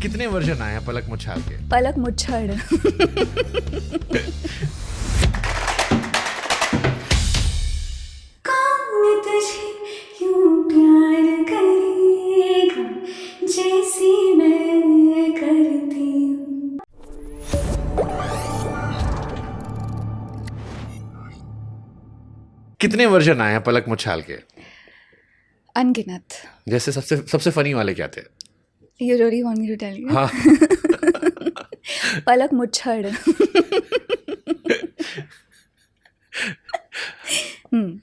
कितने वर्जन आए हैं पलक मुच्छाल के? पलक मुच्छड़। कौन तुझे यूं प्यार करेगा जैसे मैं करती हूँ। कितने वर्जन आए हैं पलक मुच्छाल के? अनगिनत। जैसे सबसे फनी वाले क्या थे? You really want me to tell you? हाँ पलक मुच्छड़।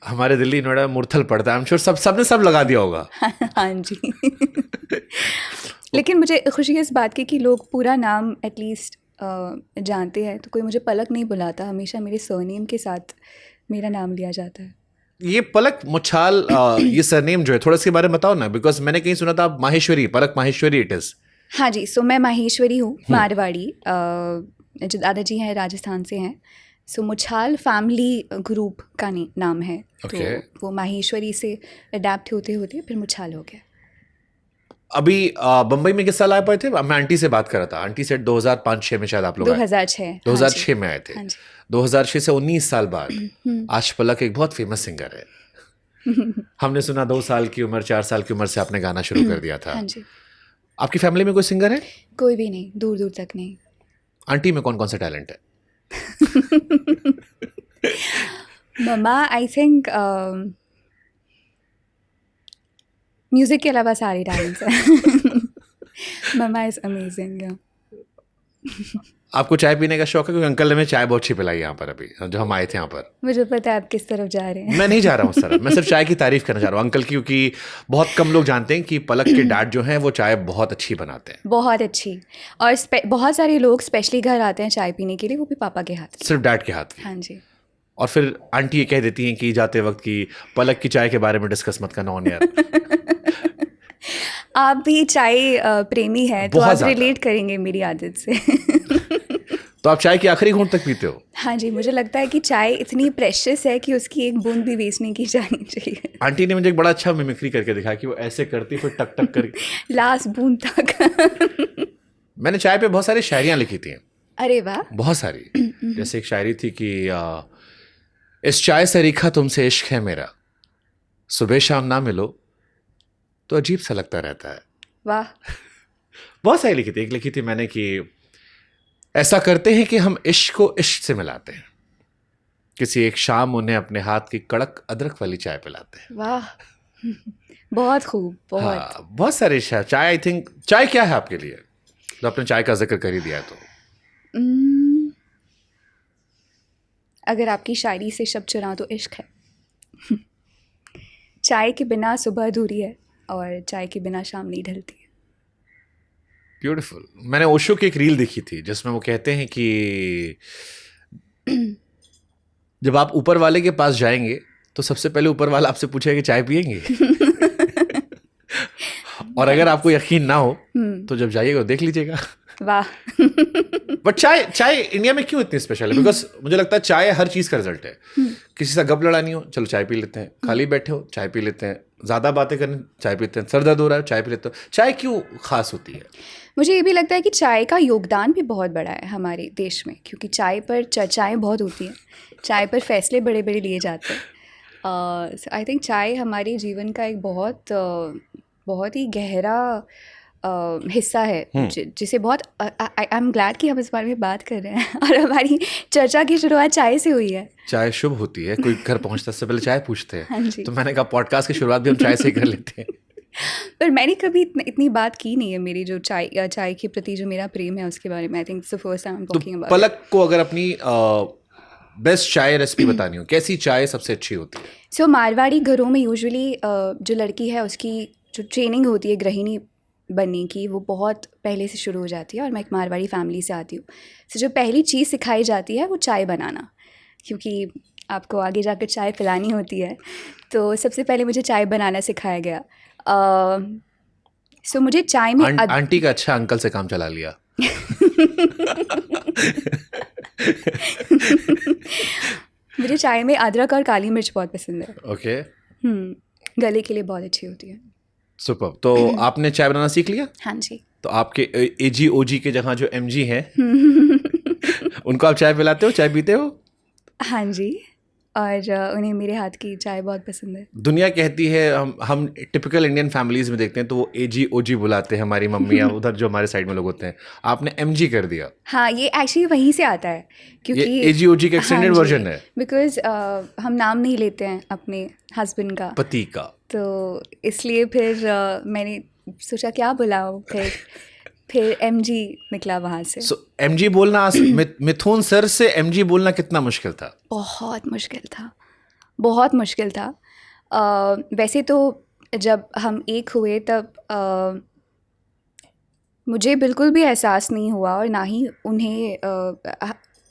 हमारे दिल्ली नोएडा मुरथल पड़ता है, I'm sure सबने सब लगा दिया होगा। हाँ जी। लेकिन मुझे खुशी है इस बात की कि लोग पूरा नाम एटलीस्ट जानते हैं, तो कोई मुझे पलक नहीं बुलाता, हमेशा मेरे सरनेम के साथ मेरा नाम लिया जाता है। ये पलक मुच्छाल ये सरनेम जो है थोड़ा इसके बारे में बताओ ना, बिकॉज मैंने कहीं सुना था आप माहेश्वरी, पलक माहेश्वरी इट इज। हाँ जी, सो मैं माहेश्वरी हूँ, मारवाड़ी। जो दादाजी हैं राजस्थान से हैं, सो मुच्छाल फैमिली ग्रुप का नाम है। Okay. तो वो माहेश्वरी से अडेप्ट होते होते फिर मुच्छाल हो गया। अभी बम्बई में किस साल आए पाए थे? मैं आंटी से बात कर रहा था, आंटी से 2005-06 में शायद आप लोग 2006। 2006 में आए थे। हाँ जी। 2006 से 19 साल बाद आज पलक एक बहुत फेमस सिंगर है। हमने सुना 2 साल की उम्र 4 साल की उम्र से आपने गाना शुरू कर दिया था। हाँ जी। आपकी फैमिली में कोई सिंगर है? कोई भी नहीं, दूर दूर तक नहीं। आंटी में कौन कौन सा टैलेंट है? मम्मा आई थिंक म्यूजिक के अलावा सारे टैलेंट्स हैं। मम्मा इज अमेजिंग। आपको चाय पीने का शौक है? क्योंकि अंकल ने हमें चाय बहुत अच्छी पिलाई यहाँ पर अभी जो हम आए थे यहाँ पर। मुझे पता है आप किस तरफ जा रहे हैं। मैं नहीं जा रहा हूँ उस तरफ, मैं सिर्फ चाय की तारीफ करना चाह रहा हूँ अंकल की, क्योंकि बहुत कम लोग जानते हैं कि पलक के डैड जो हैं वो चाय बहुत अच्छी बनाते हैं। बहुत अच्छी। और बहुत सारे लोग स्पेशली घर आते हैं चाय पीने के लिए, वो भी पापा के हाथ की। सिर्फ डैड के हाथ की। हाँ जी। और फिर आंटी ये कह देती हैं कि जाते वक्त कि पलक की चाय के बारे में डिस्कस मत करना ऑन एयर। आप भी चाय प्रेमी हैं, तो बहुत आप ज़्यादा। रिलेट करेंगे मेरी आदत से। तो आप चाय की आखिरी घूंट तक पीते हो? हाँ जी, मुझे लगता है कि चाय इतनी प्रेशियस है कि उसकी एक बूंद भी वेस्ट नहीं की जानी चाहिए। आंटी ने मुझे एक बड़ा अच्छा मिमिक्री करके दिखाया कि वो ऐसे करती फिर टक टक करके लास्ट बूंद तक। मैंने चाय पे बहुत सारी शायरियाँ लिखी थी, अरे वाह। बहुत सारी। जैसे एक शायरी थी कि इस चाय से रिखा तुमसे इश्क है मेरा, सुबह शाम ना मिलो तो अजीब सा लगता रहता है। वाह। बहुत सारी लिखी थी। एक लिखी थी मैंने कि ऐसा करते हैं कि हम इश्क को इश्क से मिलाते हैं, किसी एक शाम उन्हें अपने हाथ की कड़क अदरक वाली चाय पिलाते हैं। वाह। बहुत खूब, बहुत। हाँ, बहुत सारे चाय। आई थिंक चाय क्या है आपके लिए? तो आपने चाय का जिक्र कर ही दिया है तो अगर आपकी शायरी से शब्द चुराऊं तो इश्क है। चाय के बिना सुबह अधूरी है और चाय के बिना शाम नहीं ढलती है। ब्यूटीफुल। मैंने ओशो की एक रील देखी थी जिसमें वो कहते हैं कि जब आप ऊपर वाले के पास जाएंगे तो सबसे पहले ऊपर वाला आपसे पूछेगा कि चाय पिएंगे। और अगर आपको यकीन ना हो तो जब जाइएगा देख लीजिएगा। वाह। बट चाय इंडिया में क्यों इतनी स्पेशल है? बिकॉज मुझे लगता है चाय हर चीज़ का रिजल्ट है। किसी से गप लड़ानी हो, चलो चाय पी लेते हैं। खाली बैठे हो, चाय पी लेते हैं। ज़्यादा बातें करनी, चाय पीते हैं। सर दर्द हो रहा है, चाय पी लेते हो। चाय क्यों खास होती है? मुझे ये भी लगता है कि चाय का योगदान भी बहुत बड़ा है हमारे देश में, क्योंकि चाय पर चर्चाएं बहुत होती हैं, चाय पर फैसले बड़े बड़े लिए जाते हैं। आई थिंक चाय हमारे जीवन का एक बहुत ही गहरा हिस्सा है, जिसे बहुत आई एम ग्लैड कि हम इस बारे में बात कर रहे हैं। और हमारी चर्चा की शुरुआत चाय से हुई है। चाय शुभ होती है। कोई घर पहुंचता से पहले चाय पूछते हैं। हाँ जी। तो मैंने कहा पॉडकास्ट की शुरुआत भी हम चाय से ही कर लेते हैं। पर मैंने कभी इतनी बात की नहीं है मेरी जो चाय के प्रति जो मेरा प्रेम है उसके बारे में। I think it's the first time I am talking about. Palak को अगर अपनी बेस्ट चाय रेसिपी बतानी हो, कैसी चाय सबसे अच्छी होती है? सो मारवाड़ी घरों में यूजुअली जो लड़की है उसकी जो ट्रेनिंग होती है गृहिणी बनने की, वो बहुत पहले से शुरू हो जाती है। और मैं एक मारवाड़ी फैमिली से आती हूँ, सो जो पहली चीज़ सिखाई जाती है वो चाय बनाना, क्योंकि आपको आगे जाकर चाय पिलानी होती है। तो सबसे पहले मुझे चाय बनाना सिखाया गया। सो मुझे चाय में आंटी का अच्छा अंकल से काम चला लिया। मुझे चाय में अदरक और काली मिर्च बहुत पसंद है। ओके। गले के लिए बहुत अच्छी होती है। सुपर। तो आपने चाय बनाना सीख लिया? हाँ जी। तो आपके एजी ओजी के जहाँ जो एमजी हैं उनको आप चाय पिलाते हो, चाय पीते हो? हाँ जी, और उन्हें मेरे हाथ की चाय बहुत पसंद है। दुनिया कहती है, हम टिपिकल इंडियन फैमिलीज में देखते हैं तो वो एजी ओजी बुलाते हैं हमारी मम्मी या उधर जो हमारे साइड में लोग होते हैं, आपने एमजी कर दिया। हाँ, ये एक्चुअली वहीं से आता है क्योंकि ये एजी ओजी का एक्सटेंडेड वर्जन है, बिकॉज हम नाम नहीं लेते हैं अपने हस्बैंड का, पति का। तो इसलिए फिर मैंने सोचा क्या बुलाऊं, फिर एमजी निकला वहाँ से। सो एमजी बोलना मिथुन सर से एमजी बोलना कितना मुश्किल था? बहुत मुश्किल था, बहुत मुश्किल था। वैसे तो जब हम एक हुए तब मुझे बिल्कुल भी एहसास नहीं हुआ और ना ही उन्हें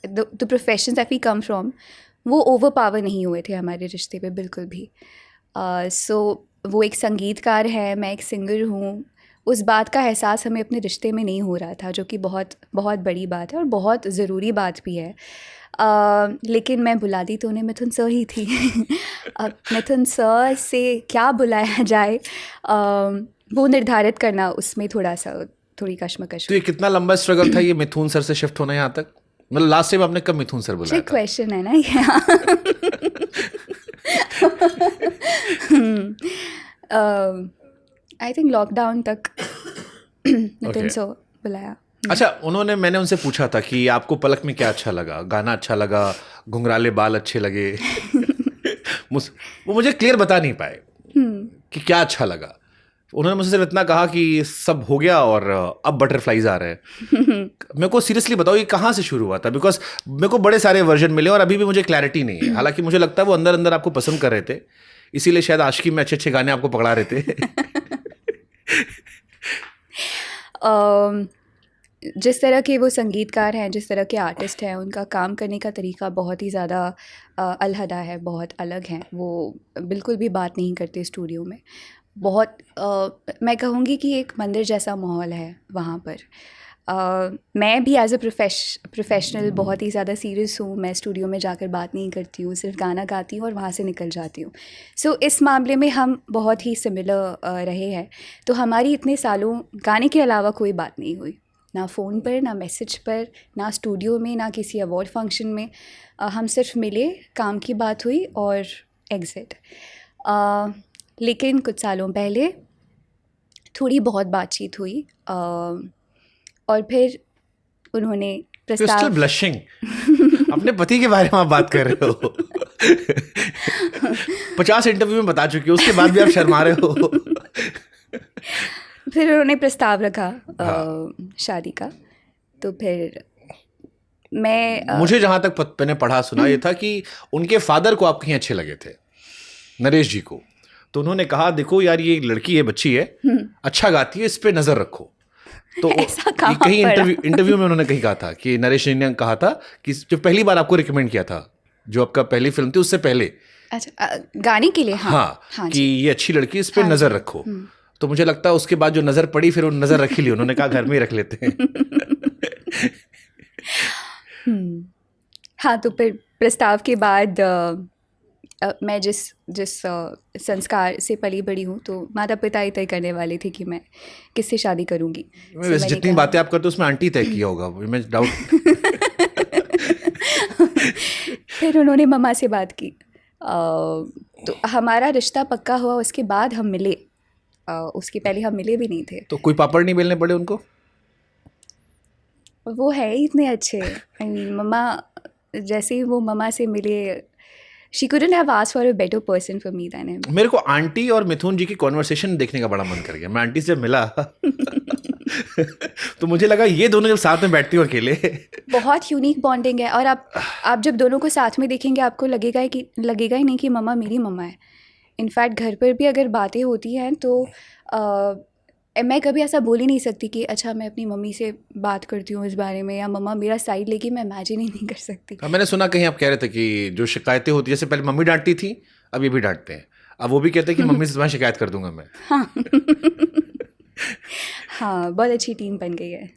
the profession that we come from वो ओवर पावर नहीं हुए थे हमारे रिश्ते पे बिल्कुल भी। सो वो एक संगीतकार है, मैं एक सिंगर हूँ, उस बात का एहसास हमें अपने रिश्ते में नहीं हो रहा था, जो कि बहुत बहुत बड़ी बात है और बहुत ज़रूरी बात भी है। लेकिन मैं बुलाती तो उन्हें मिथुन सर ही थी। अब मिथुन सर से क्या बुलाया जाए, वो निर्धारित करना उसमें थोड़ी कश्मकश। तो ये कितना लंबा स्ट्रगल था ये मिथुन सर से शिफ्ट होना यहाँ तक? मतलब लास्ट टाइम आपने कब मिथुन सर बुलाया था? क्वेश्चन है ना ये। आई थिंक लॉकडाउन तक मिथुन सर बुलाया। अच्छा, मैंने उनसे पूछा था कि आपको पलक में क्या अच्छा लगा, गाना अच्छा लगा, घुंघराले बाल अच्छे लगे? वो मुझे क्लियर बता नहीं पाए कि क्या अच्छा लगा। उन्होंने मुझसे सिर्फ इतना कहा कि सब हो गया और अब बटरफ्लाईज आ रहे हैं। मेरे को सीरियसली बताओ ये कहाँ से शुरू हुआ था? बिकॉज मेरे को बड़े सारे वर्जन मिले और अभी भी मुझे क्लैरिटी नहीं है। हालांकि मुझे लगता है वो अंदर अंदर आपको पसंद कर रहे थे, इसीलिए शायद आशिकी में अच्छे अच्छे गाने आपको पकड़ा रहे थे। जिस तरह के वो संगीतकार हैं, जिस तरह के आर्टिस्ट हैं, उनका काम करने का तरीका बहुत ही ज़्यादा अलहदा है, बहुत अलग हैं। वो बिल्कुल भी बात नहीं करते स्टूडियो में। बहुत मैं कहूँगी कि एक मंदिर जैसा माहौल है वहाँ पर। मैं भी एज अ प्रोफेशनल बहुत ही ज़्यादा सीरियस हूँ। मैं स्टूडियो में जाकर बात नहीं करती हूँ, सिर्फ गाना गाती हूँ और वहाँ से निकल जाती हूँ। सो इस मामले में हम बहुत ही सिमिलर रहे हैं। तो हमारी इतने सालों गाने के अलावा कोई बात नहीं हुई, ना फ़ोन पर, ना मैसेज पर, ना स्टूडियो में, ना किसी अवार्ड फंक्शन में। हम सिर्फ मिले, काम की बात हुई और एग्ज़िट। लेकिन कुछ सालों पहले थोड़ी बहुत बातचीत हुई और फिर उन्होंने प्रस्ताव। ब्लशिंग अपने पति के बारे में आप बात कर रहे हो। 50 इंटरव्यू में बता चुकी हो, उसके बाद भी आप शर्मा रहे हो। फिर उन्होंने प्रस्ताव रखा शादी का। तो फिर मुझे जहाँ तक मैंने पढ़ा सुना ये था कि उनके फादर को आप कहीं अच्छे लगे थे, नरेश जी को। तो उन्होंने कहा देखो यार ये लड़की है, बच्ची है, अच्छा गाती है, इस पे नज़र रखो। तो कहीं इंटरव्यू में उन्होंने कहीं कहा था कि नरेश जी ने कहा था कि जो पहली बार आपको रिकमेंड किया था, जो आपका पहली फिल्म थी उससे पहले, अच्छा गाने के लिए, हाँ कि ये अच्छी लड़की, इस पे नज़र रखो। तो मुझे लगता है उसके बाद जो नज़र पड़ी फिर वो नज़र रखी ली, उन्होंने कहा घर में ही रख लेते हैं। हाँ, तो फिर प्रस्ताव के बाद मैं जिस संस्कार से पली बड़ी हूँ, तो माता पिता ही तय करने वाले थे कि मैं किससे शादी करूँगी। वैसे जितनी बातें आप करते हो उसमें आंटी तय किया होगा, मैं डाउट। फिर उन्होंने मम्मा से बात की। तो हमारा रिश्ता पक्का हुआ, उसके बाद हम मिले। उसके पहले हम मिले भी नहीं थे। तो कोई पापड़ नहीं बेलने पड़े उनको? वो है ही इतने अच्छे। मम्मा जैसे ही वो मम्मा से मिले, she couldn't have asked for a better person for me than him. मेरे को आंटी और मिथुन जी की कॉन्वर्सेशन देखने का बड़ा मन कर गया। मैं आंटी से मिला तो मुझे लगा ये दोनों जब साथ में बैठती हो अकेले, बहुत यूनिक बॉन्डिंग है। और आप जब दोनों को साथ में देखेंगे आपको लगेगा ही नहीं कि मम्मा मेरी मम्मा है। इनफैक्ट घर पर भी अगर बातें होती हैं तो मैं कभी ऐसा बोल ही नहीं सकती कि अच्छा मैं अपनी मम्मी से बात करती हूँ इस बारे में, या मम्मा मेरा साइड लेके, मैं इमेजिन ही नहीं कर सकती। मैंने सुना कहीं आप कह रहे थे कि जो शिकायतें होती है, जैसे पहले मम्मी डांटती थी, अब ये भी डांटते हैं, अब वो भी कहते हैं कि मम्मी से तुम्हारी शिकायत कर दूंगा मैं। हाँ हाँ, बहुत अच्छी टीम बन गई है।